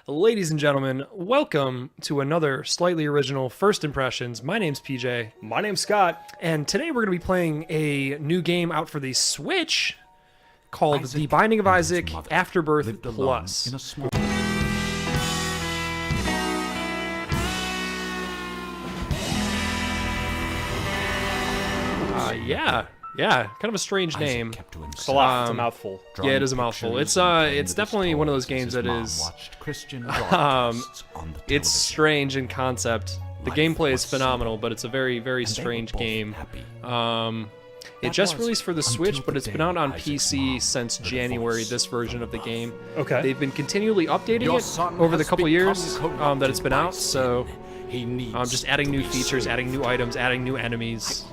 Ladies and gentlemen, welcome to another slightly original First Impressions. My name's PJ. My name's Scott. And today we're going to be playing a new game out for the Switch called The Binding of Isaac Afterbirth Plus. Yeah, kind of a strange name. It's a lot. It's a mouthful. Yeah, it is a mouthful. It's definitely one of those games that is it's strange in concept. The gameplay is phenomenal, but it's a very, very strange game. It just released for the Switch, but it's been out on PC since January, this version of the game. Okay. They've been continually updating it over the couple years that it's been out, so just adding new features, adding new items, adding new enemies,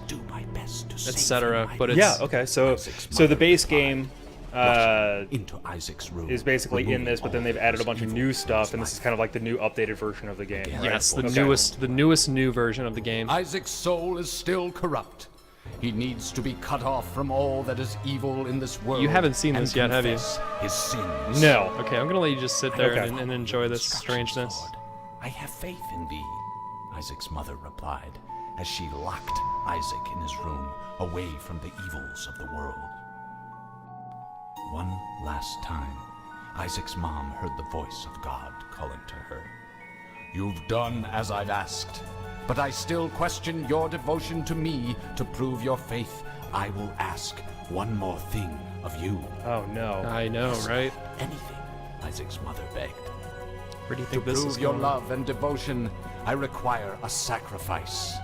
etc. But it's, yeah, okay. So the base game into Isaac's room, is basically in this, but then they've added a bunch of new stuff, and this is kind of like the new updated version of the game. Right? Yes, the newest new version of the game. Isaac's soul is still corrupt. He needs to be cut off from all that is evil in this world. You haven't seen this yet, have you? His sins. No. Okay, I'm gonna let you just sit there and enjoy this strangeness. Lord, I have faith in thee, Isaac's mother replied, as she locked Isaac in his room, away from the evils of the world. One last time, Isaac's mom heard the voice of God calling to her. You've done as I've asked, but I still question your devotion to me. To prove your faith, I will ask one more thing of you. Oh no. I know, right? Anything, Isaac's mother begged. Where do you think To this prove is your going? love and devotion, I require a sacrifice.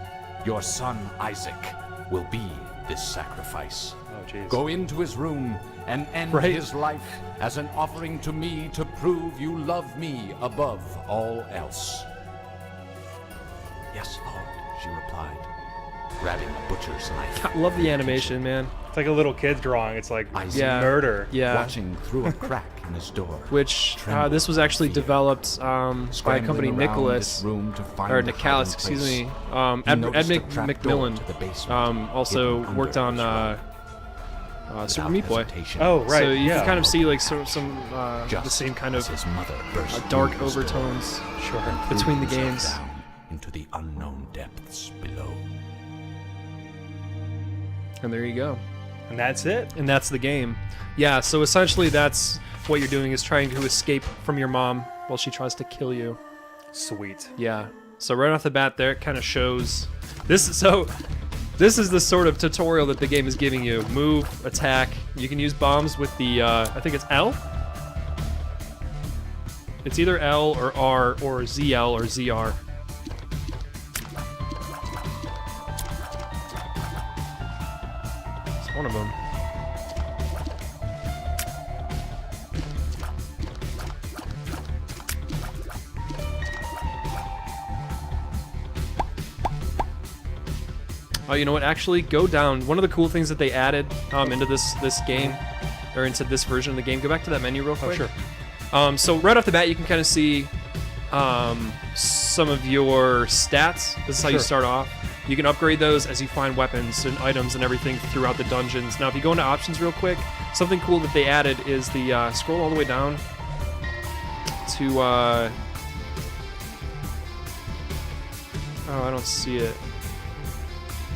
Your son, Isaac, will be this sacrifice. Oh jeez. Go into his room and end his life as an offering to me to prove you love me above all else. Yes, Lord, she replied, grabbing a butcher's knife. I love the animation, man. It's like a little kid drawing. It's like murder. Yeah. Watching through a crack in his door. Which this was actually developed by a company, Nicholas, or Nicalis, excuse me. Ed McMillan also worked on Super Meat Boy. Oh right. So you can kind of see like some the same kind of dark overtones between the games. Down into the unknown depths below. And there you go. And that's it. And that's the game. Yeah, so essentially that's what you're doing, is trying to escape from your mom while she tries to kill you. Sweet. Yeah. So right off the bat there, it kind of shows... This is the sort of tutorial that the game is giving you. Move, attack. You can use bombs with the, I think it's L? It's either L or R or ZL or ZR. It's one of them. Oh, you know what? Actually, go down. One of the cool things that they added into this game, or into this version of the game. Go back to that menu real quick. Oh, sure. So right off the bat, you can kind of see some of your stats. This is how you start off. You can upgrade those as you find weapons and items and everything throughout the dungeons. Now, if you go into options real quick, something cool that they added is the scroll all the way down to. Oh, I don't see it.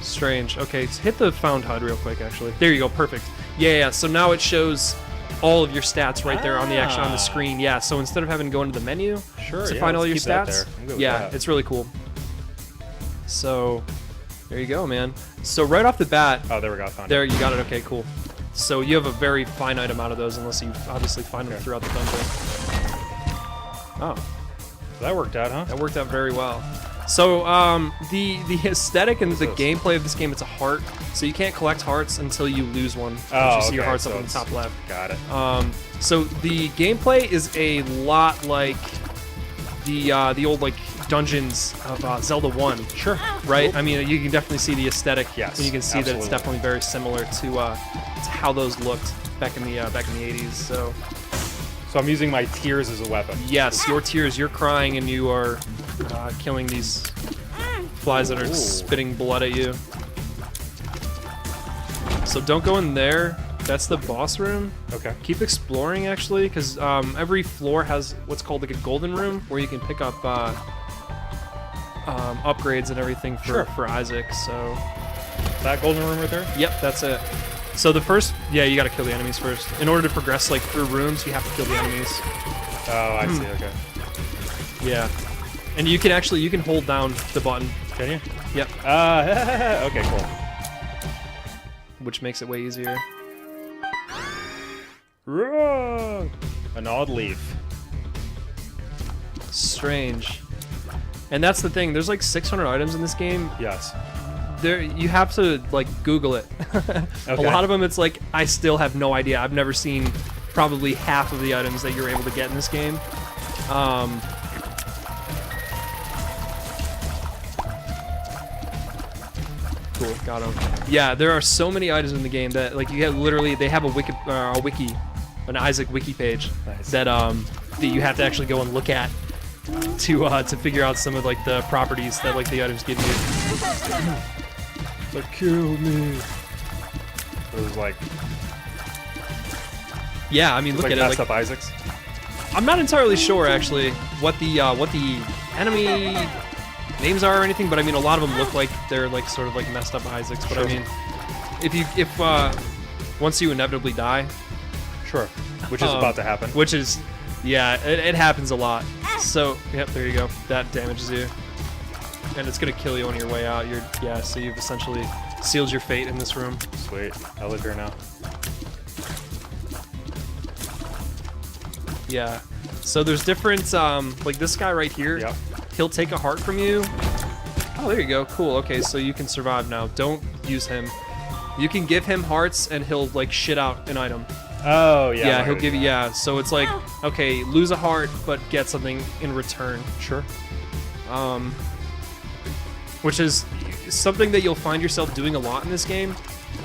Strange. Okay, so hit the found HUD real quick, actually. There you go, perfect. Yeah, so now it shows all of your stats right there on the screen. Yeah, so instead of having to go into the menu to find all your stats, it's really cool. So, there you go, man. So right off the bat... Oh, there we go, found there, it. You got it, okay, cool. So you have a very finite amount of those, unless you obviously find them throughout the dungeon. Oh. That worked out, huh? That worked out very well. So, the aesthetic and the gameplay of this game, it's a heart. So you can't collect hearts until you lose one. Oh, you see your hearts up on the top left. Got it. So the gameplay is a lot like the old like dungeons of Zelda 1. Sure. Right? Cool. I mean, you can definitely see the aesthetic. Yes. And you can see that it's definitely very similar to how those looked back in the 80s. So I'm using my tears as a weapon. Yes, your tears. You're crying and you are killing these flies that are spitting blood at you. So don't go in there. That's the boss room. Okay. Keep exploring, actually, because every floor has what's called like a golden room where you can pick up upgrades and everything for Isaac. So That golden room right there? yep, that's it. So the first, yeah, you got to kill the enemies first. In order to progress like through rooms, you have to kill the enemies. Oh, I see. Okay. Yeah, and you can hold down the button. Can you? Yep, Okay, cool. which makes it way easier. Wrong. An odd leaf. Strange. And that's the thing. There's like 600 items in this game. Yes. There, you have to like Google it. A Okay. lot of them, it's like I still have no idea. I've never seen probably half of the items that you're able to get in this game. Cool, got him. Yeah, there are so many items in the game that like you have literally they have a wiki, an Isaac wiki page Nice. that you have to actually go and look at to figure out some of like the properties that like the items give you. But kill me. It was like Yeah, I mean look like at it. messed Like, up Isaacs. I'm not entirely sure actually what the enemy names are or anything, but I mean a lot of them look like they're like sort of like messed up Isaacs. But Sure. I mean, if once you inevitably die, Sure. Which is about to happen. which is yeah, it happens a lot. So yep, there you go. That damages you, and it's gonna kill you on your way out. So you've essentially sealed your fate in this room. Sweet. I live here now. Yeah. So there's different like this guy right here. Yep. He'll take a heart from you. Oh, there you go. Cool. Okay, so you can survive now. Don't use him. You can give him hearts, and he'll like shit out an item. Oh, yeah. Yeah, he'll give you. Yeah. So it's like, okay, lose a heart, but get something in return. Sure. Which is something that you'll find yourself doing a lot in this game.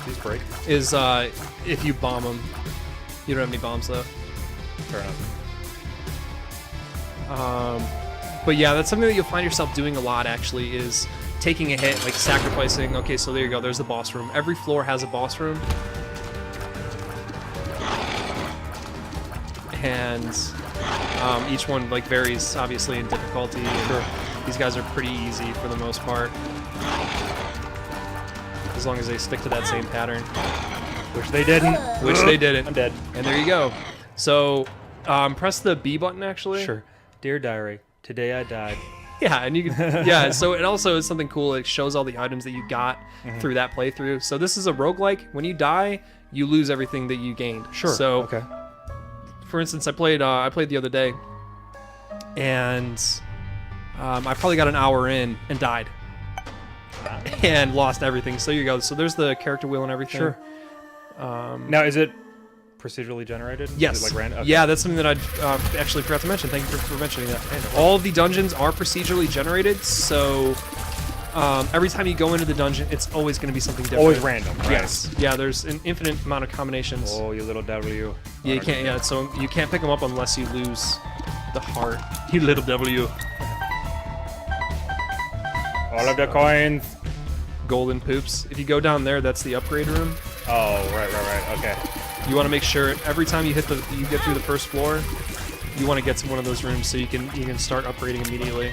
Please break. Is if you bomb them. You don't have any bombs though. Fair enough. But yeah, that's something that you'll find yourself doing a lot, actually, is taking a hit, like sacrificing. Okay, so there you go. There's the boss room. Every floor has a boss room. And each one, like, varies, obviously, in difficulty. Sure. These guys are pretty easy for the most part. As long as they stick to that same pattern. Which they didn't. Which they didn't. I'm dead. And there you go. So, press the B button, actually. Sure. Dear diary, today I died. Yeah, and you can, yeah, so it also is something cool. It shows all the items that you got through that playthrough. So this is a roguelike. When you die, you lose everything that you gained. Sure. So, Okay. for instance, I played the other day, and I probably got an hour in and died. And lost everything. So here you go. So there's the character wheel and everything. Sure. Now, is it procedurally generated? Yes. Is it like random? Okay. Yeah, that's something that I actually forgot to mention. Thank you for mentioning that. All of the dungeons are procedurally generated, so every time you go into the dungeon, it's always going to be something different. Always random, right? Yes. Yeah, there's an infinite amount of combinations. Oh, you little W. Yeah, you can't. Yeah, so you can't pick them up unless you lose the heart. You little W. All of the coins. Golden poops. If you go down there, that's the upgrade room. Oh, right. Okay. You want to make sure every time you get through the first floor, you want to get to one of those rooms so you can start upgrading immediately.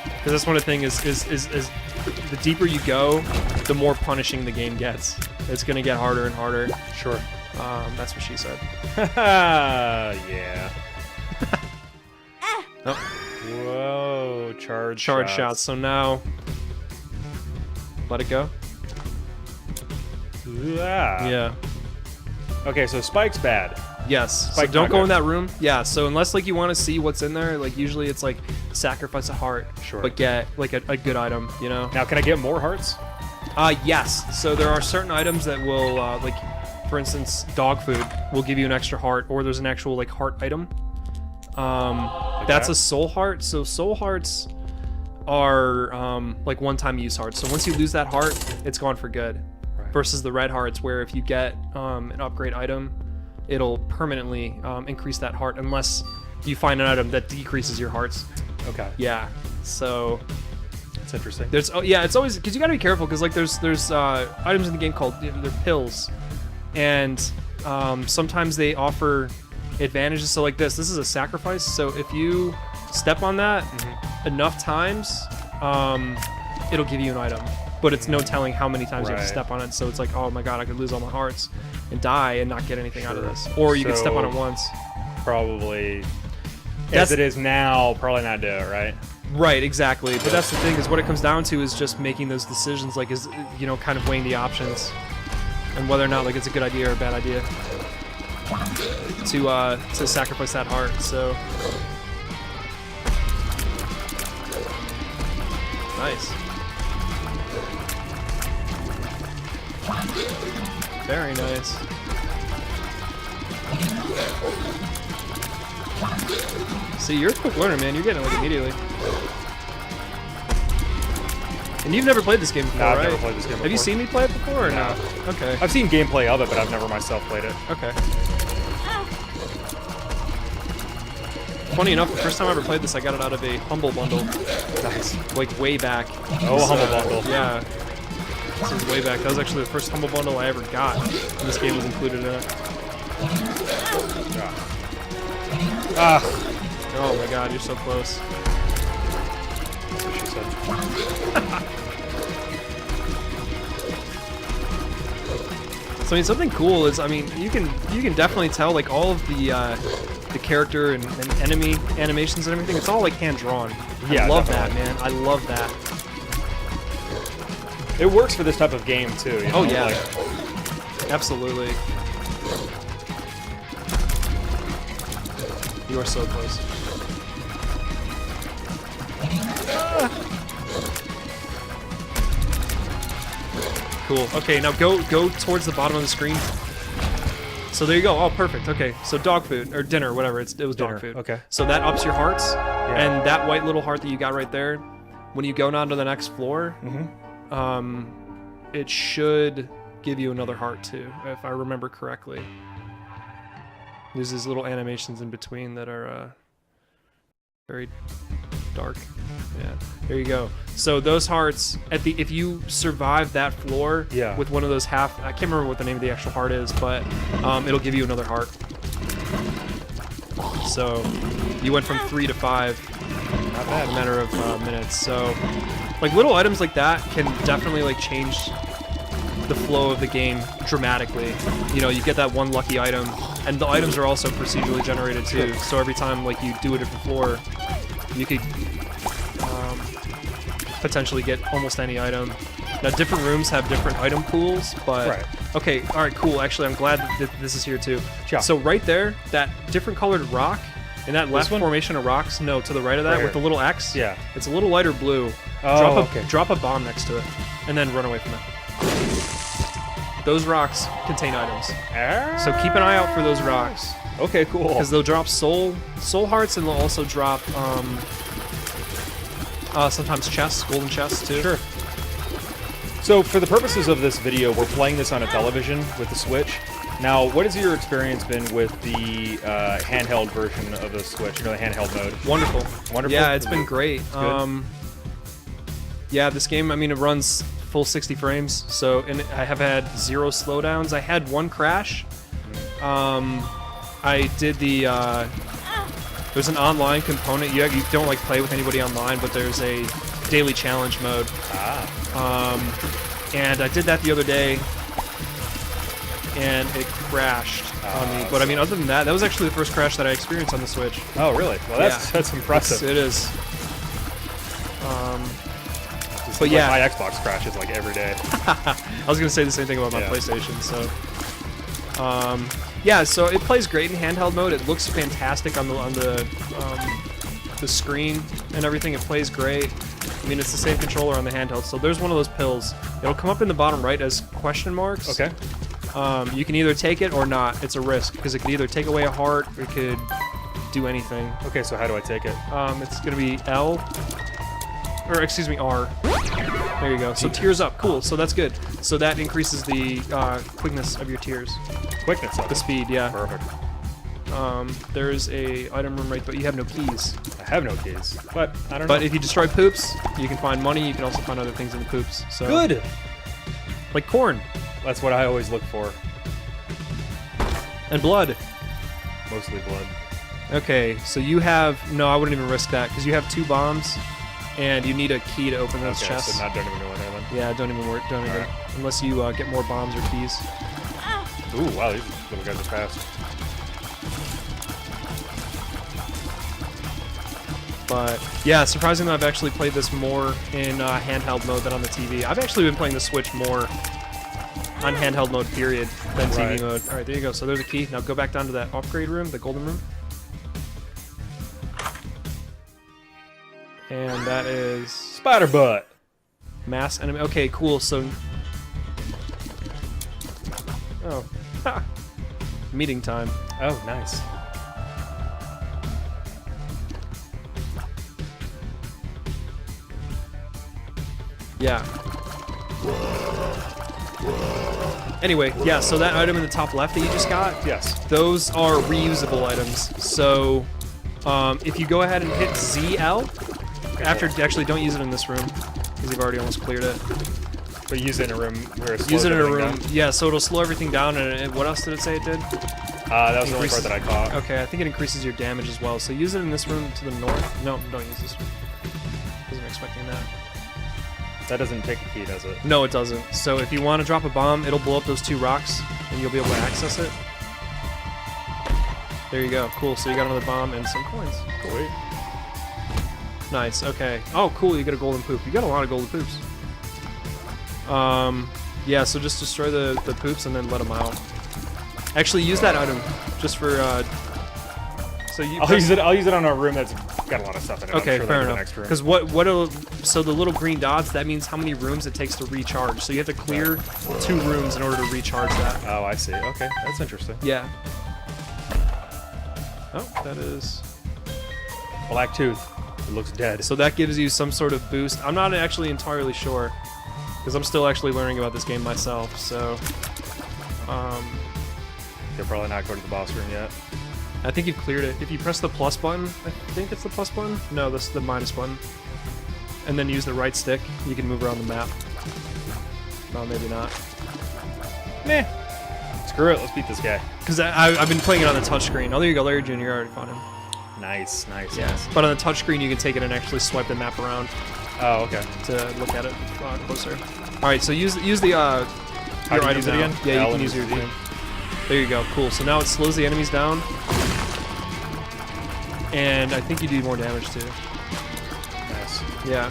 Because that's one of the things is the deeper you go, the more punishing the game gets. It's gonna get harder and harder. Sure. That's what she said. Yeah. Oh, Whoa, charge shots. So now, let it go. Yeah. Yeah. Okay, so Spike's bad. Yes. So Spike don't not go good. in that room. Yeah. So unless like you want to see what's in there, like usually it's like sacrifice a heart, Sure. but get like a good item. You know. Now, can I get more hearts? Yes. So there are certain items that will, like, for instance, dog food will give you an extra heart, or there's an actual like heart item. That's that? a soul heart. So soul hearts are like one-time use hearts. So once you lose that heart, it's gone for good. Right. Versus the red hearts, where if you get an upgrade item, it'll permanently increase that heart, unless you find an item that decreases your hearts. Okay. Yeah. So That's interesting. it's always because you gotta be careful because like there's items in the game called they're pills, and sometimes they offer advantages. So like this is a sacrifice. So if you step on that enough times, it'll give you an item. But it's no telling how many times you have to step on it. So it's like, oh my god, I could lose all my hearts and die and not get anything out of this. Or you could step on it once. Probably, as it is now, probably not do it, right? Right, exactly. But that's the thing, is what it comes down to is just making those decisions, like, is, you know, kind of weighing the options and whether or not, like, it's a good idea or a bad idea to sacrifice that heart. So nice. Very nice. See, you're a quick learner, man. You're getting it like immediately. And you've never played this game before, No, I've right? never played this game before. Have you seen me play it before or No. no? Okay. I've seen gameplay of it, but I've never myself played it. Okay. Funny enough, the first time I ever played this, I got it out of a Humble Bundle. Nice. Like way back. Oh, a Humble Bundle. Yeah. This was way back. That was actually the first Humble Bundle I ever got. And this game was included in it. Ah. Oh my god, you're so close. That's what she said. So I mean, something cool is, I mean, you can definitely tell, like, all of the character and enemy animations and everything. It's all like hand drawn. Yeah, I love definitely. that, man. I love that. It works for this type of game too. You know? Oh yeah, Like, absolutely. You are so close. Cool. Okay, now go towards the bottom of the screen. So there you go. Oh, perfect. Okay, so dog food or dinner, whatever. It was Dinner, dog food. okay. So that ups your hearts, and that white little heart that you got right there, when you go down to the next floor, it should give you another heart too, if I remember correctly. There's these little animations in between that are very dark. Yeah, there you go. So those hearts, if you survive that floor with one of those I can't remember what the name of the actual heart is, but it'll give you another heart. So you went from 3 to 5 in a matter of minutes. So like little items like that can definitely like change the flow of the game dramatically. You know, you get that one lucky item, and the items are also procedurally generated too. So every time like you do a different floor, you could potentially get almost any item. Now different rooms have different item pools, but okay, all right, cool. Actually, I'm glad that this is here too. So right there, that different colored rock in that left formation of rocks. No, to the right of that with the little X. Yeah, it's a little lighter blue. Oh, drop a bomb next to it, and then run away from it. Those rocks contain items, so keep an eye out for those rocks. Okay, cool. Because they'll drop soul hearts, and they'll also drop sometimes chests, golden chests too. Sure. So for the purposes of this video, we're playing this on a television with the Switch. Now, what has your experience been with the handheld version of the Switch? You know, the handheld mode. Wonderful. Wonderful. Yeah, it's been great. Yeah, this game, I mean, it runs full 60 frames, so, and I have had 0 slowdowns. I had 1 crash. I did the, there's an online component. You don't like play with anybody online, but there's a daily challenge mode. And I did that the other day, and it crashed on me. But I mean, other than that, that was actually the first crash that I experienced on the Switch. Oh, really? Well, that's impressive. It is. But yeah, my Xbox crashes like every day. I was gonna say the same thing about my PlayStation. So, yeah, so it plays great in handheld mode. It looks fantastic on the screen and everything. It plays great. I mean, it's the same controller on the handheld. So there's one of those pills. It'll come up in the bottom right as question marks. Okay. You can either take it or not. It's a risk because it could either take away a heart or it could do anything. Okay, so how do I take it? It's gonna be L. Or excuse me, R. There you go. So tears up, cool. So that's good. So that increases the quickness of your tears. Quickness of the speed, yeah. Perfect. There's a item room right, but you have no keys. I have no keys, but I don't know. But if you destroy poops, you can find money. You can also find other things in the poops. So good. Like corn. That's what I always look for. And blood. Mostly blood. Okay, so you have... No, I wouldn't even risk that, because you have 2 bombs, and you need a key to open those Okay, chests. so don't even go in there then. Yeah, don't even work. Don't even... Alright. Unless you get more bombs or keys. Ooh, wow, these little guys are fast. But yeah, surprisingly, I've actually played this more in handheld mode than on the TV. I've actually been playing the Switch more on handheld mode, period, than Right. TV mode. All right, there you go. So there's a key. Now go back down to that upgrade room, the golden room. And that is Spider butt. mass enemy. Okay, cool. So, oh, ha. Meeting time. Oh, nice. Yeah. Anyway, yeah, so that item in the top left that you just got, Yes. those are reusable items. So, if you go ahead and hit ZL, actually don't use it in this room, because you've already almost cleared it. But use it in a room where it slows Use it in a everything room, down. yeah, so it'll slow everything down, and what else did it say it did? That was the only part Increases- that I caught. Okay, I think it increases your damage as well, so use it in this room to the north. No, don't use this one. Wasn't expecting that. That doesn't take a key, does it? No, it doesn't. So if you want to drop a bomb, it'll blow up those 2 rocks, and you'll be able to access it. There you go. Cool. So you got another bomb and some coins. Cool. Sweet. Nice. Okay. Oh, cool. You got a golden poop. You got a lot of golden poops. Yeah. So just destroy the poops and then let them out. Actually, use that item just for. So you. I'll use it on a room that's got a lot of stuff in it. Okay, I'm sure fair there'll be the enough. next room. Because what it'll, so the little green dots, that means how many rooms it takes to recharge. So you have to clear 2 rooms in order to recharge that. Oh, I see. Okay, that's interesting. Yeah. Oh, that is. Black tooth. It looks dead. So that gives you some sort of boost. I'm not actually entirely sure, because I'm still actually learning about this game myself. So, They'll probably not go to the boss room yet. I think you've cleared it. If you press the plus button, I think it's the plus button. No, that's the minus button. And then use the right stick, you can move around the map. No, maybe not. Meh. Screw it. Let's beat this guy. Because I've been playing it on the touchscreen. Oh, there you go, Larry Jr. I already found him. Nice, nice. Yeah. Nice. But on the touchscreen, you can take it and actually swipe the map around Oh, okay. to look at it closer. All right, so use the your do you item use it now. again? Yeah, you L can and use your Z. thing. There you go. Cool. So now it slows the enemies down, and I think you do more damage too. Nice. Yeah.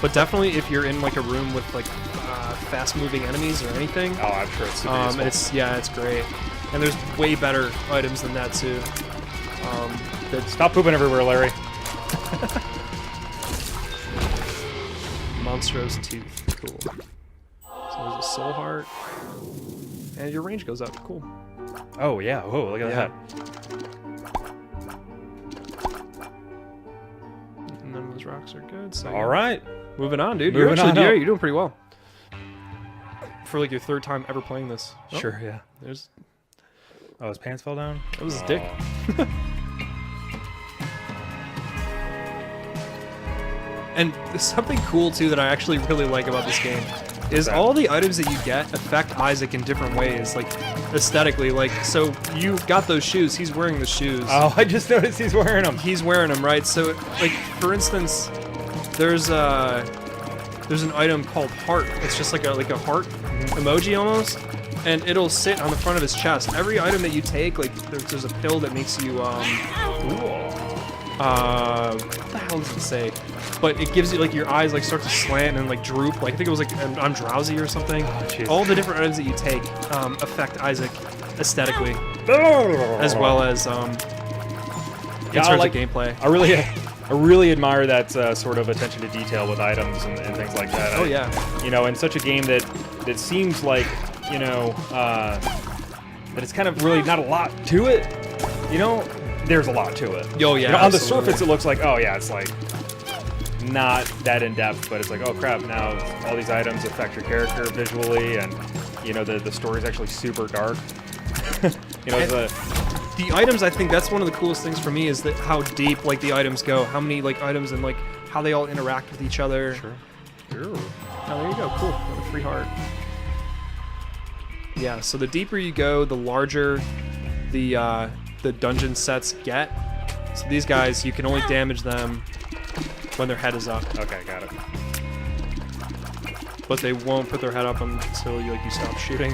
But definitely, if you're in like a room with like fast-moving enemies or anything, Oh, I'm sure it's super useful. it's great. And there's way better items than that too. Stop pooping everywhere, Larry. Monstro's Tooth. Cool. So there's a soul heart. And your range goes up. Cool. Oh, yeah. Oh, look at Yeah. that. None of those rocks are good. So All right. moving on, dude. Moving on up. You're doing pretty well. For like your 3rd time ever playing this. Oh, Sure, yeah. There's Oh, his pants fell down? that was his dick. And there's something cool too that I actually really like about this game is that? all the items that you get affect Isaac in different ways, like aesthetically. Like, so you got those shoes. He's wearing the shoes. Oh, I just noticed he's wearing them. He's wearing them, right? So, like, for instance, there's an item called heart. It's just like a heart emoji almost, and it'll sit on the front of his chest. Every item that you take, like, there's a pill that makes you what the hell does it say? But it gives you like your eyes like start to slant and like droop. Like I think it was like I'm drowsy or something. jeez. All the different items that you take affect Isaac aesthetically as well as in Yeah, terms like- of gameplay. I really admire that sort of attention to detail with items and things like that. Oh yeah. You know, in such a game that seems like, you know, that it's kind of really not a lot to it. You know, there's a lot to it. Oh, yeah, You know, on the absolutely. surface, it looks like, oh yeah, it's like not that in depth, but it's like, oh crap, now all these items affect your character visually, and you know the story's actually super dark. You know, The items, I think that's one of the coolest things for me is that how deep like the items go, how many like items and like how they all interact with each other. Sure. Oh, there you go. Cool. Got a free heart. Yeah, so the deeper you go, the larger the dungeon sets get. So these guys, you can only damage them when their head is up. Okay, got it. But they won't put their head up until you stop shooting.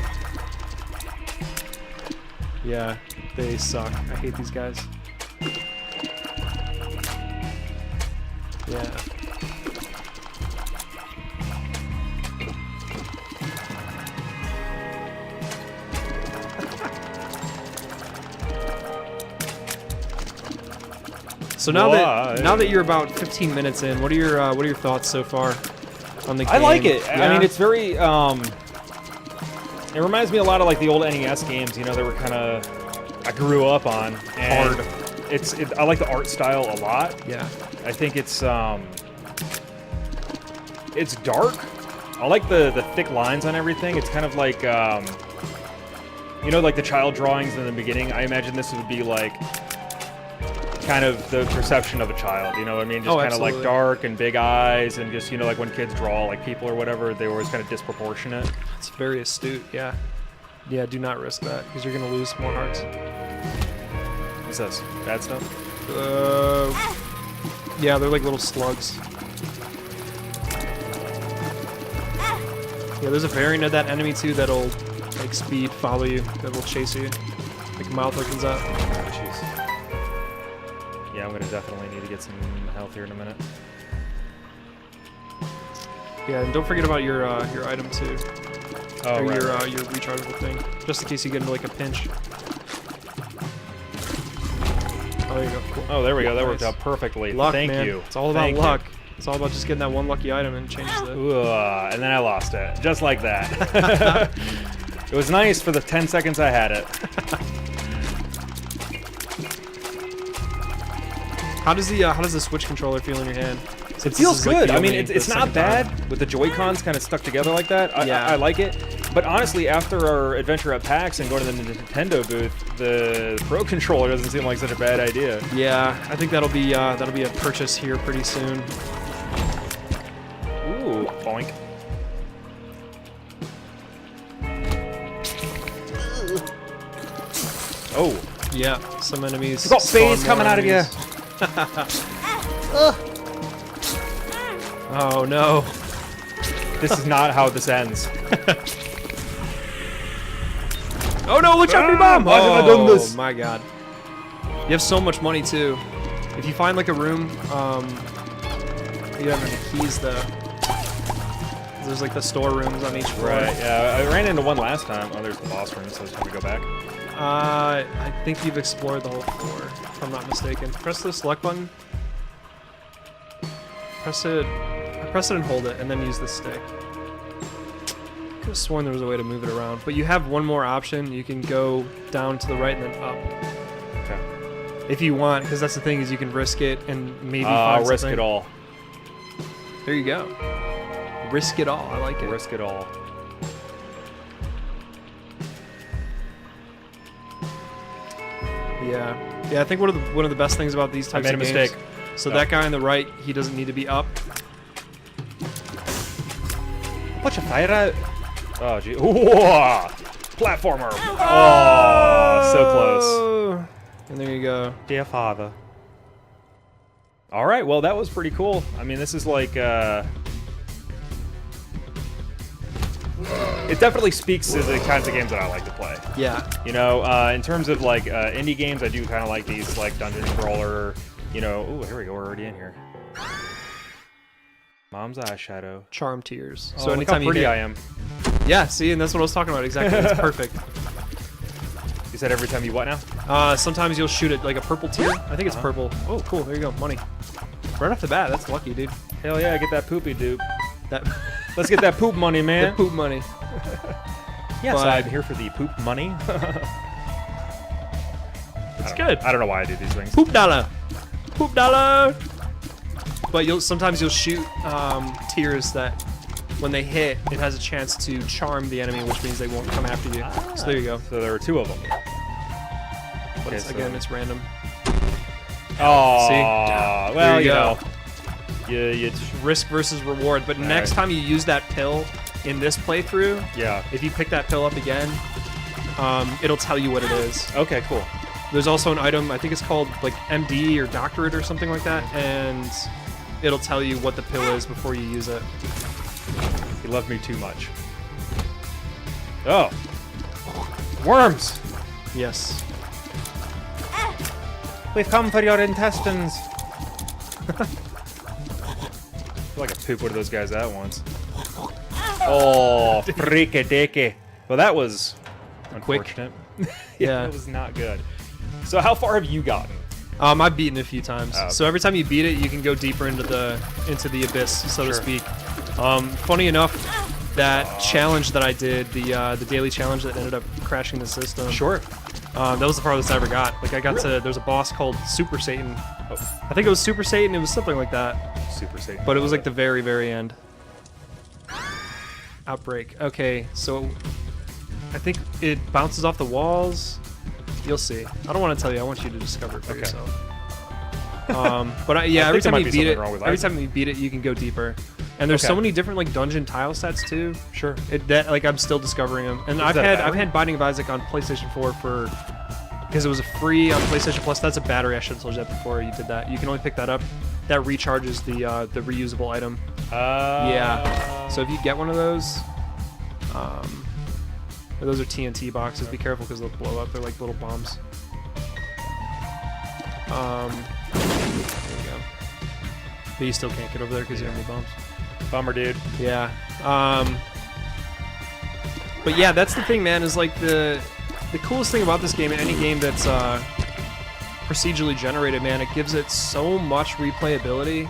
Yeah, they suck. I hate these guys. Yeah. So now that you're about 15 minutes in, what are your thoughts so far on the game? I like it. Yeah? I mean, it's very. It reminds me a lot of like the old NES games. You know, they were kind of. I grew up on. And hard. I like the art style a lot. Yeah. I think it's dark. I like the thick lines on everything. It's kind of like you know, like the child drawings in the beginning. I imagine this would be like kind of the perception of a child, you know what I mean? Just kind of like dark and big eyes, and just, you know, like when kids draw like people or whatever, they're always kind of disproportionate. It's very astute, yeah. Yeah, do not risk that, because you're going to lose more hearts. What's this? Bad stuff? Yeah, they're like little slugs. Yeah, there's a variant of that enemy too that'll like speed follow you, that will chase you. Like mouth opens up. Oh, jeez. Yeah, I'm gonna definitely need to get some health here in a minute. Yeah, and don't forget about your item too. Oh, or right. your rechargeable thing, just in case you get into like a pinch. Oh, there you go. Cool. Oh, there we go. That Nice. worked out perfectly. Luck, Thank man. you. It's all about Thank you. luck. It's all about just getting that one lucky item and changes the. And then I lost it, just like that. It was nice for the 10 seconds I had it. How does the Switch controller feel in your hand? It feels like good. the I mean, only- it's the not second time. bad with the Joy-Cons kind of stuck together like that. Yeah. I like it. But honestly, after our adventure at PAX and going to the Nintendo booth, the Pro controller doesn't seem like such a bad idea. Yeah, I think that'll be a purchase here pretty soon. Ooh, boink. Oh. Yeah, some enemies. You got phase spawn more coming out of you. enemies. Oh no. This is not how this ends. Oh no, look at me, Ah, Mom! why have I done this? Oh my god. You have so much money too. If you find like a room, you have any keys though. There's like the storerooms on each floor. Right, yeah. I ran into one last time. Oh, there's the boss room, so should we go back? I think you've explored the whole floor, if I'm not mistaken. Press the select button. Press it and hold it, and then use the stick. Could have sworn there was a way to move it around, but you have one more option. You can go down to the right and then up. Okay. If you want, because that's the thing, is you can risk it and maybe I'll find risk something. it all. There you go. Risk it all. I like it. Risk it all. Yeah. Yeah, I think one of the best things about these types I made of a games. mistake. So No. that guy on the right, he doesn't need to be up. Watch a fire out. Oh, gee. Ooh, platformer. Oh, so close. And there you go. Dear father. All right, well, that was pretty cool. I mean, this is like, it definitely speaks to the kinds of games that I like to play. Yeah. You know, in terms of like indie games, I do kind of like these like dungeon crawler, you know. Ooh, here we go, we're already in here. Mom's eyeshadow. Charm tears. So So anytime look how pretty you hit, I am. Yeah, see, and that's what I was talking about. Exactly. It's perfect. You said every time you what now? Sometimes you'll shoot it like a purple tear. I think it's purple. Oh, cool. There you go. Money. Right off the bat. That's lucky, dude. Hell yeah, get that poopy dude. That Let's get that poop money, man. the poop money. Yes, But- I'm here for the poop money. It's good. I don't know why I do these things. Poop dollar. Poop dollar. But sometimes you'll shoot tears that when they hit, it has a chance to charm the enemy, which means they won't come after you. So there you go. So there were two of them. But Okay, it's, so- again, it's random. Oh, See? well, There you you go. know, you Risk versus reward. But next Right. time you use that pill in this playthrough, yeah. if you pick that pill up again, it'll tell you what it is. Okay, cool. There's also an item, I think it's called like MD or Doctorate or something like that, and it'll tell you what the pill is before you use it. You love me too much. Oh. Worms! Yes. We've come for your intestines. I feel like I pooped one of those guys out once. Oh, freaky dicky. Well, that was unfortunate. Yeah. That was not good. So how far have you gotten? I've beaten it a few times. Oh, okay. So every time you beat it, you can go deeper into the abyss, so to Sure. speak. Funny enough, that challenge that I did, the daily challenge that ended up crashing the system. Sure. That was the farthest I ever got. Like I got to, there's a boss called Super Satan. I think it was Super Satan. It was something like that. Super Satan. But it was like the very, very end. Outbreak. Okay, so I think it bounces off the walls. You'll see. I don't want to tell you. I want you to discover it for Okay. yourself. But yeah, I every think there time might you be beat something it, wrong with every Isaac. time you beat it, you can go deeper. And there's so Okay. many different like dungeon tile sets too. Sure. That like I'm still discovering them. And Is I've that a had battery? Binding of Isaac on PlayStation 4 for because it was a free on PlayStation Plus. That's a battery. I should have told you that before you did that. You can only pick that up. That recharges the reusable item. Yeah. So if you get one of those, those are TNT boxes. Be careful because they'll blow up. They're like little bombs. There you go. But you still can't get over there because you have any bombs. Bummer, dude. Yeah. But yeah, that's the thing, man. Is like the coolest thing about this game, any game that's procedurally generated, man, it gives it so much replayability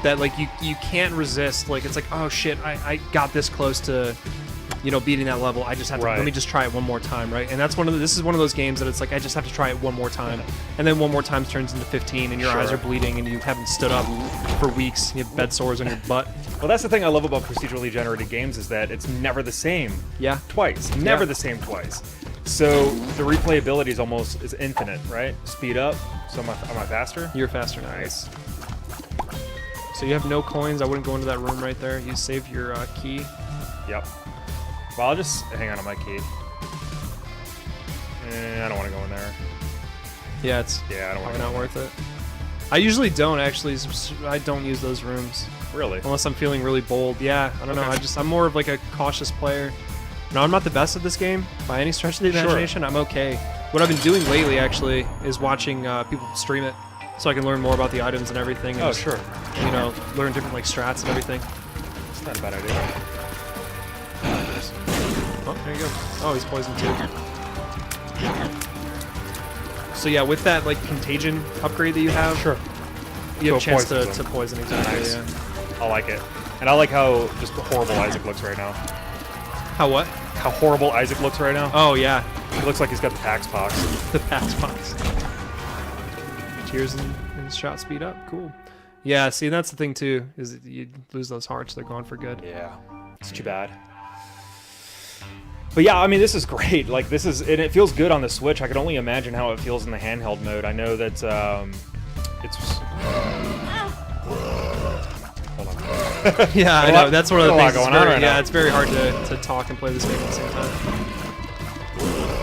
that like you can't resist. Like it's like, oh shit, I got this close to, you know, beating that level. I just have to Right. let me just try it one more time, right? And that's this is one of those games that it's like I just have to try it one more time, and then one more time turns into 15, and your Sure. eyes are bleeding, and you haven't stood up for weeks. And you have bed sores on your butt. Well, that's the thing I love about procedurally generated games is that it's never the same Yeah. twice. Never Yeah. the same twice. So the replayability is infinite, right? Speed up. So am I faster? You're faster now. Nice. So you have no coins. I wouldn't go into that room right there. You saved your key. Yep. Well, I'll just hang on to my key. I don't want to go in there. Yeah, it's Yeah, I don't want probably to. not worth it. I usually don't actually. I don't use those rooms Really? unless I'm feeling really bold. Yeah, I don't know. Okay. I'm more of like a cautious player. No, I'm not the best at this game by any stretch of the Sure. imagination. I'm okay. What I've been doing lately actually is watching people stream it, so I can learn more about the items and everything. And Oh, just, sure. You know, learn different like strats and everything. It's not a bad idea. Oh, there you go. Oh, he's poisoned too. So yeah, with that like contagion upgrade that you have, Sure. you have a So chance poison to them. poison exactly. Nice. Yeah. I like it. And I like how just horrible Isaac looks right now. How what? How horrible Isaac looks right now. Oh yeah, He looks like he's got the tax pox. the pass box. Tears and shot speed up. Cool. Yeah. See, that's the thing too. Is that you lose those hearts, they're gone for good. Yeah. It's too bad. But yeah, I mean, this is great. Like, and it feels good on the Switch. I can only imagine how it feels in the handheld mode. I know that it's. Hold on. Yeah, I a know. lot- That's one of the a lot things. going It's on very, right yeah, now. it's very hard to talk and play this game at the same time.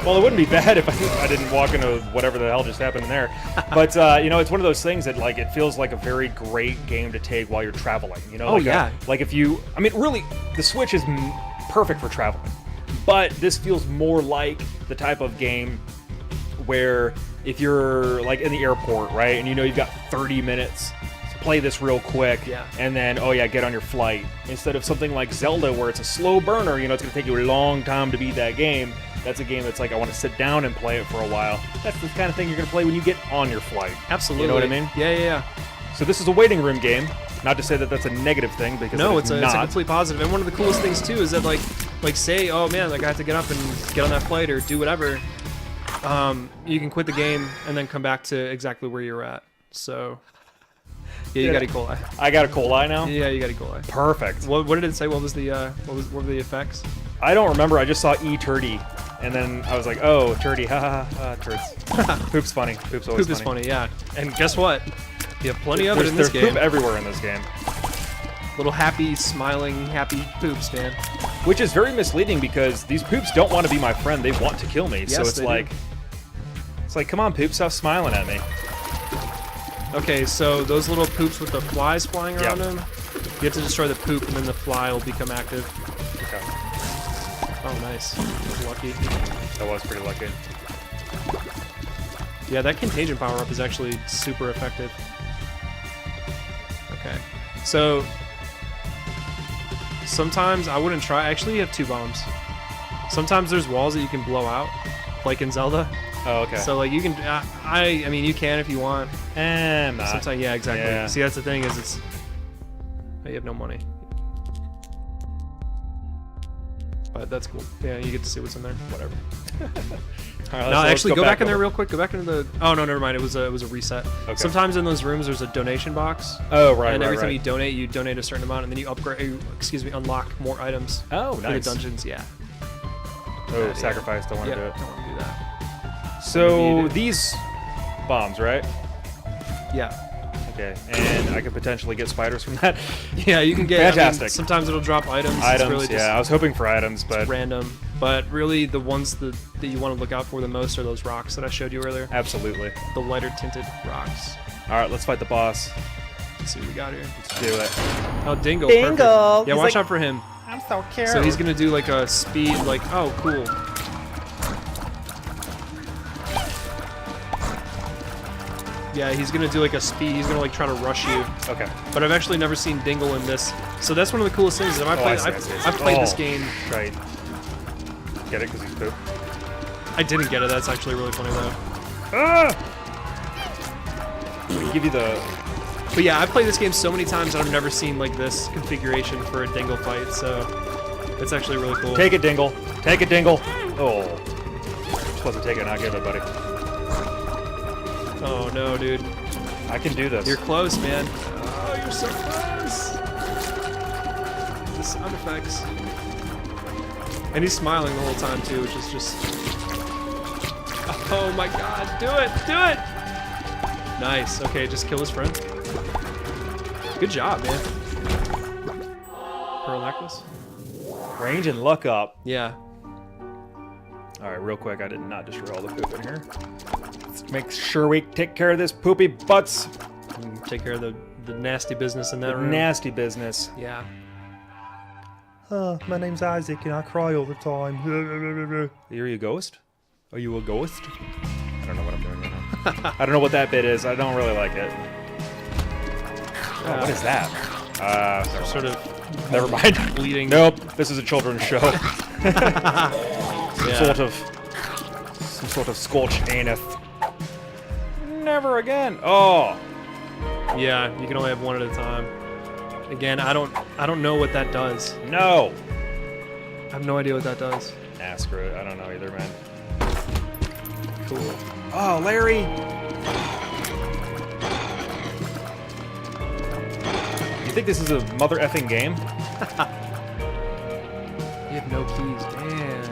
Well, it wouldn't be bad if I didn't walk into whatever the hell just happened in there. But you know, it's one of those things that like it feels like a very great game to take while you're traveling. You know, Oh, like yeah. like if you, I mean, really, the Switch is perfect for traveling. But this feels more like the type of game where if you're like in the airport, right, and you know you've got 30 minutes to play this real quick, Yeah. and then oh yeah, get on your flight. Instead of something like Zelda where it's a slow burner, you know, it's gonna take you a long time to beat that game. That's a game that's like I want to sit down and play it for a while. That's the kind of thing you're gonna play when you get on your flight. Absolutely. You know what I mean? Yeah. So this is a waiting room game. Not to say that that's a negative thing because No, it's it's a not. complete positive. And one of the coolest things too is that like say, oh man, like I have to get up and get on that flight or do whatever. You can quit the game and then come back to exactly where you're at. So yeah, you got E. coli. I got a coli now. Yeah, you got E. coli. Perfect. What did it say? What were the effects? I don't remember. I just saw turdy, and then I was like, oh, turdy, ha ha ha, turds. Poop's funny. Poop's always Poop is funny, yeah. And guess what? You have plenty of it in this There's game. poop everywhere in this game. Little happy, smiling, happy poops, man. Which is very misleading because these poops don't want to be my friend. They want to kill me. Yes, So it's they like, do. it's like, come on, poop, stop smiling at me. Okay, so those little poops with the flies flying around Yep. them, you have to destroy the poop and then the fly will become active. Okay, Oh, nice. Lucky. that was pretty lucky. Yeah, that contagion power-up is actually super effective. Okay. So, sometimes I wouldn't try. Actually, you have 2 bombs. Sometimes there's walls that you can blow out, like in Zelda. Oh, okay. So, like, you can... I mean, you can if you want. And Sometimes, yeah, exactly. Yeah. See, that's the thing is it's... Oh, you have no money. But that's cool. Yeah, you get to see what's in there. Whatever. No, actually, go back in there real quick. Go back into the... Oh, no, never mind. It was a reset. Okay. Sometimes in those rooms, there's a donation box. Oh, right, And every right, time right. you donate a certain amount, and then you upgrade... unlock more items Oh, for the nice. dungeons. Yeah. Oh, Yeah. sacrifice, don't want to Yeah, do it. don't want to do that. So, Maybe these bombs, right? Yeah. Okay, and I could potentially get spiders from that. Yeah, you can get... I mean, Fantastic. sometimes it'll drop items. It's Items, really just yeah. I was hoping for items, but random. But really, the ones that you want to look out for the most are those rocks that I showed you earlier. absolutely. The lighter tinted rocks. All right, let's fight the boss. Let's see what we got here. Let's do it. Oh, Dingle. Dingle! Perfect. Yeah, He's watch like- out for him. I'm so cute. So he's gonna do like a speed, like, oh, cool. Yeah, he's gonna do like a speed. He's gonna like try to rush you. Okay. But I've actually never seen Dingle in this. So that's one of the coolest things. Is I see. I've played this Oh, game. Right. Get it? Because he's poop. I didn't get it. That's actually really funny though. Ah! We give you the... But yeah, I've played this game so many times and I've never seen like this configuration for a Dingle fight. So it's actually really cool. Take it, Dingle. Take it, Dingle. Oh. You're supposed to take it, not give it, buddy. Oh no, dude. I can do this. You're close, man. Oh, you're so close. The sound effects. And he's smiling the whole time too, which is just... Oh my god, do it! Do it! Nice. Okay, just kill his friend. Good job, man. Pearl necklace? Range and luck up. Yeah. All right, real quick. I did not destroy all the poop in here. Let's make sure we take care of this poopy butts. And take care of the nasty business in that room. Nasty business. Yeah. My name's Isaac and I cry all the time. Are you a ghost? Are you a ghost? I don't know what I'm doing right now. I don't know what that bit is. I don't really like it. Oh, what is that? Sort of Never mind. bleeding. Nope. This is a children's show. Yeah. Some sort of scorched anus. Never again. Oh. Yeah, you can only have one at a time. Again, I don't know what that does. No. I have no idea what that does. Nah, screw it. I don't know either, man. Cool. Oh, Larry. You think this is a mother effing game? You have no keys, damn.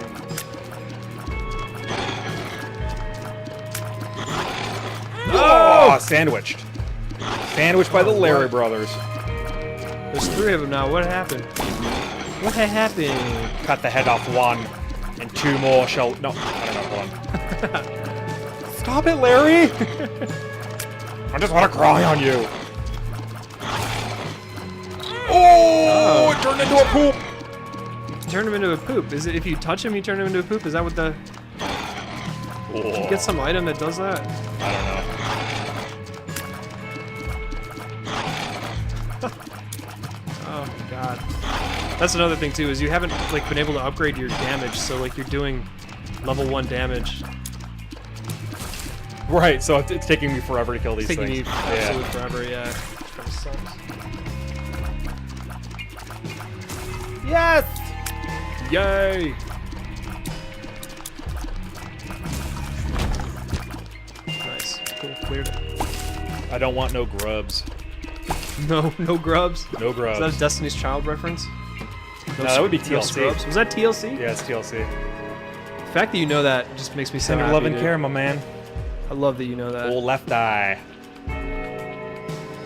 Oh, sandwiched. Sandwiched by the Larry brothers. There's 3 of them now. What happened? What happened? Cut the head off one, and 2 more shall. No, I don't know, one. Stop it, Larry! I just want to cry on you. Oh, it turned into a poop. Turn him into a poop. Is it if you touch him, you turn him into a poop? Is that what the... Oh, Get some item that does that? I don't know. Oh my god. That's another thing too, is you haven't like been able to upgrade your damage, so like you're doing level 1 damage. Right, so it's taking me forever to kill these It's taking things. you absolutely forever, yeah. Which kinda sucks. Yes! Yay! Nice. Cool. Cleared it. I don't want no grubs. No grubs. No Is grubs. that a Destiny's Child reference? No, that would be No TLC. scrubs. Was that TLC? Yeah, it's TLC. The fact that you know that just makes me so Send your happy, love and dude. care, my man. I love that you know that. Old left eye.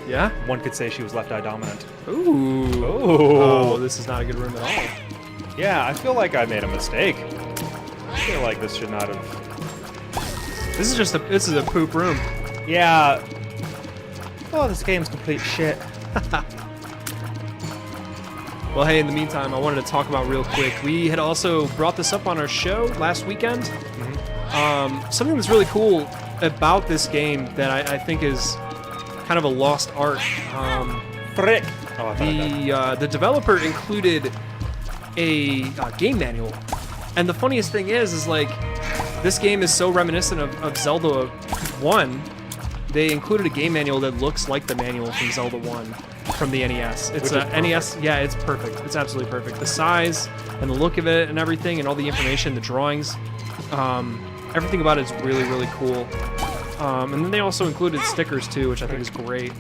Yeah? One could say she was left eye dominant. Ooh. Oh. Oh, this is not a good room at all. Yeah, I feel like I made a mistake. I feel like this should not have... This is a poop room. Yeah. Oh, this game's complete shit. Well, hey, in the meantime, I wanted to talk about real quick. We had also brought this up on our show last weekend. Something that's really cool about this game that I think is kind of a lost art. Frick. Oh, I thought I died. The developer included a game manual, and the funniest thing is like this game is so reminiscent of Zelda 1. They included a game manual that looks like the manual from Zelda 1 from the NES. It's a NES. Yeah, it's perfect. It's absolutely perfect. The size and the look of it and everything and all the information, the drawings, everything about it is really, really cool. And then they also included stickers too, which I think is great.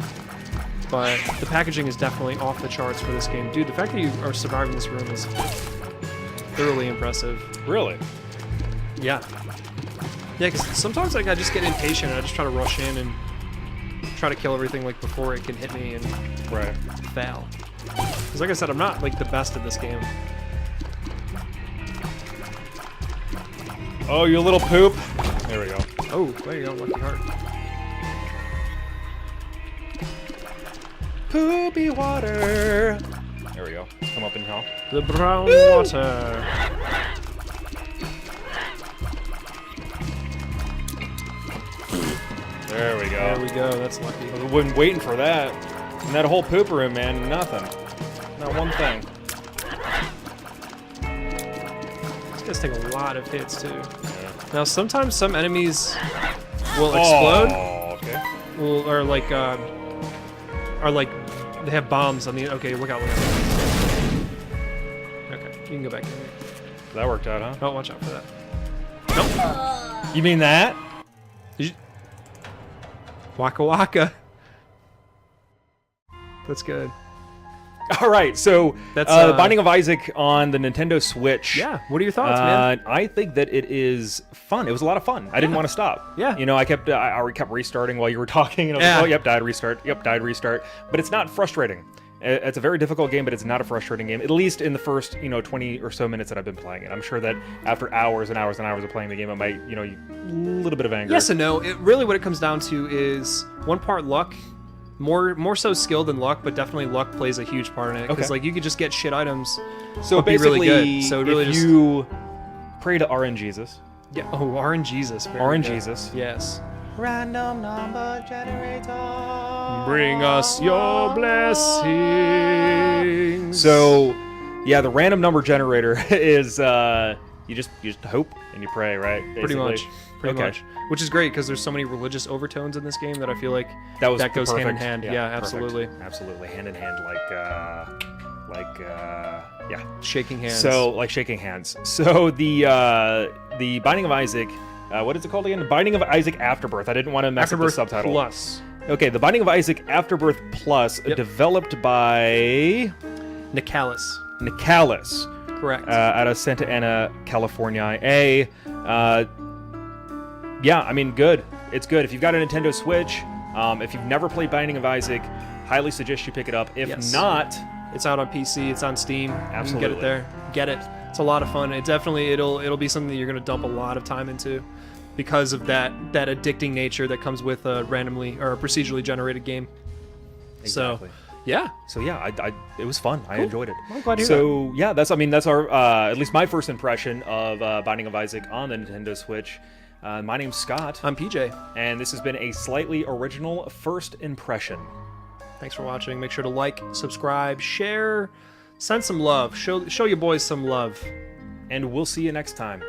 But the packaging is definitely off the charts for this game. Dude, the fact that you are surviving this room is thoroughly impressive. Really? Yeah. Yeah, because sometimes like I just get impatient and I just try to rush in and try to kill everything like before it can hit me and fail. Because like I said, I'm not like the best at this game. Oh, you little poop. There we go. Oh, there you go, lucky heart. Poopy water. There we go. Let's come up and help. The brown water. There we go. There we go, that's lucky. I've been waiting for that. And that whole poop room, man, nothing. Not one thing. These guys take a lot of hits too. Yeah. Now sometimes some enemies will explode. Oh, okay. Or like they have bombs on the. Okay, look out! Look out! Okay, you can go back in here. That worked out, huh? Oh, watch out for that. Nope. You mean that? Waka waka. That's good. All right, so That's, The Binding of Isaac on the Nintendo Switch. Yeah. What are your thoughts, man? I think that it is fun. It was a lot of fun. I didn't want to stop. Yeah. You know, I kept restarting while you were talking, and I was Yeah. like, oh, yep, died, restart. Yep, died, restart. But it's not frustrating. It's a very difficult game, but it's not a frustrating game. At least in the first, 20 or so minutes that I've been playing it. I'm sure that after hours and hours and hours of playing the game, it might, a little bit of anger. Yes and no. Really what it comes down to is one part luck. More so skill than luck, but definitely luck plays a huge part in it. Because Okay. like you could just get shit items. So be basically, really good. So it really if just you pray to RNGesus. yeah. Oh, RNGesus. very RNGesus. good. Yes. Random number generator. Bring us your blessings. So, yeah, the random number generator is you just hope and you pray, right? Pretty much. Basically. Pretty Okay. much. Which is great because there's so many religious overtones in this game that I feel like That goes hand in perfect. hand. Yeah, perfect. absolutely. Absolutely, hand in hand, yeah. Shaking hands. So, like shaking hands. So the Binding of Isaac, what is it called again? The Binding of Isaac Afterbirth. I didn't want to mess up the Afterbirth subtitle. Plus. Okay, The Binding of Isaac Afterbirth Plus, Yep. developed by Nicalis. Nicalis. Correct. Out of Santa Ana, California. Yeah, I mean, good. It's good. If you've got a Nintendo Switch, if you've never played Binding of Isaac, highly suggest you pick it up. If Yes. not, It's out on PC. It's on Steam. You can Absolutely. get it there. Get it. It's a lot of fun. It'll be something that you're gonna dump a lot of time into, because of that addicting nature that comes with a randomly or a procedurally generated game. exactly. So, yeah. So yeah, it was fun. I enjoyed it. I'm glad to hear So yeah, that's our at least my first impression of Binding of Isaac on the Nintendo Switch. My name's Scott, I'm PJ. and this has been a slightly original first impression. Thanks for watching. Make sure to like, subscribe, share, send some love. Show your boys some love. And we'll see you next time.